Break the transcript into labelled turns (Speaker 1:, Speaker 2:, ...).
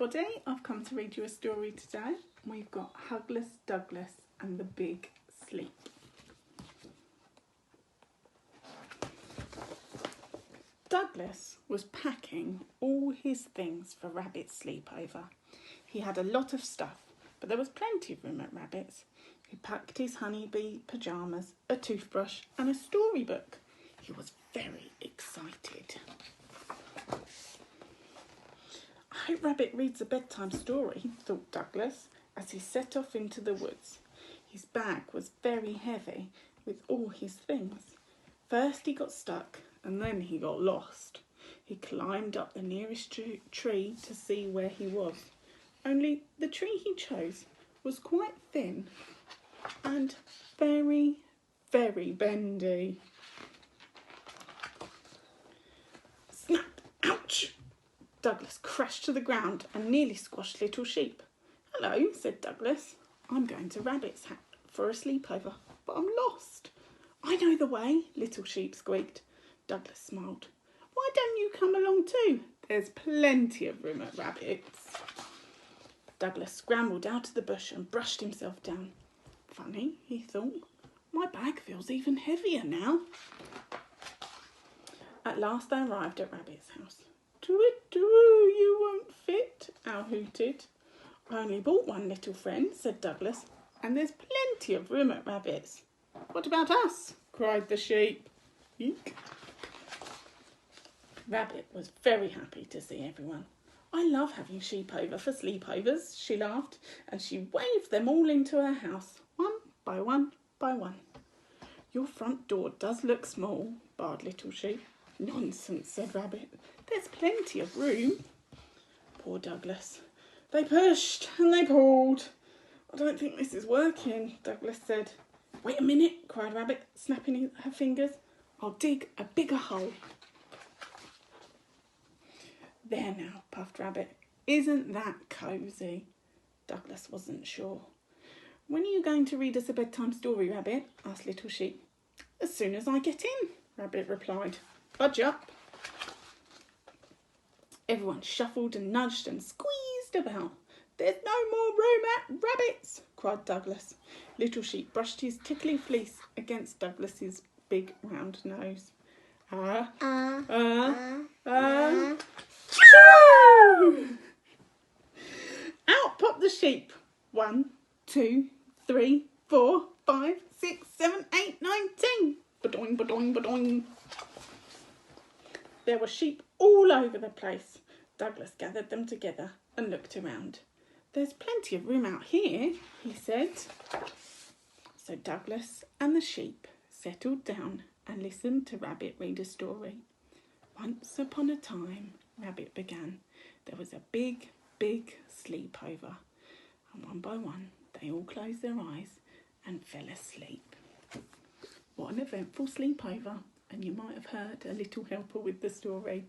Speaker 1: Everybody, I've come to read you a story today. We've got Hugless Douglas and the Big Sleep. Douglas was packing all his things for Rabbit's sleepover. He had a lot of stuff, but there was plenty of room at Rabbit's. He packed his honeybee pyjamas, a toothbrush and a storybook. He was very excited. I hope Rabbit reads a bedtime story, thought Douglas, as he set off into the woods. His bag was very heavy with all his things. First he got stuck and then he got lost. He climbed up the nearest tree to see where he was. Only the tree he chose was quite thin and very, very bendy. Snap! Ouch! Douglas crashed to the ground and nearly squashed Little Sheep. "Hello," said Douglas. "I'm going to Rabbit's for a sleepover, but I'm lost." "I know the way," Little Sheep squeaked. Douglas smiled. "Why don't you come along too? There's plenty of room at Rabbit's." Douglas scrambled out of the bush and brushed himself down. Funny, he thought. My bag feels even heavier now. At last they arrived at Rabbit's house. "Too-it-too, you won't fit," Owl hooted. "I only bought one, little friend," said Douglas, "and there's plenty of room at Rabbit's." "What about us?" cried the sheep. Eek. Rabbit was very happy to see everyone. "I love having sheep over for sleepovers," she laughed, and she waved them all into her house, one by one by one. "Your front door does look small," barred Little Sheep. "Nonsense," said Rabbit. "There's plenty of room." Poor Douglas. They pushed and they pulled. "I don't think this is working," Douglas said. "Wait a minute," cried Rabbit, snapping her fingers. "I'll dig a bigger hole." "There now," puffed Rabbit. "Isn't that cosy?" Douglas wasn't sure. "When are you going to read us a bedtime story, Rabbit?" asked Little Sheep. "As soon as I get in," Rabbit replied. "Budge up." Everyone shuffled and nudged and squeezed about. "There's no more room at Rabbit's," cried Douglas. Little Sheep brushed his tickly fleece against Douglas's big round nose. Shoo! Out popped the sheep. 1, 2, 3, 4, 5, 6, 7, 8, 9, 10. Ba-doing, ba-doing, ba-doing. There were sheep all over the place. Douglas gathered them together and looked around. "There's plenty of room out here," he said. So Douglas and the sheep settled down and listened to Rabbit read a story. "Once upon a time," Rabbit began, "there was a big, big sleepover. And one by one, they all closed their eyes and fell asleep." What an eventful sleepover. And you might have heard a little helper with the story.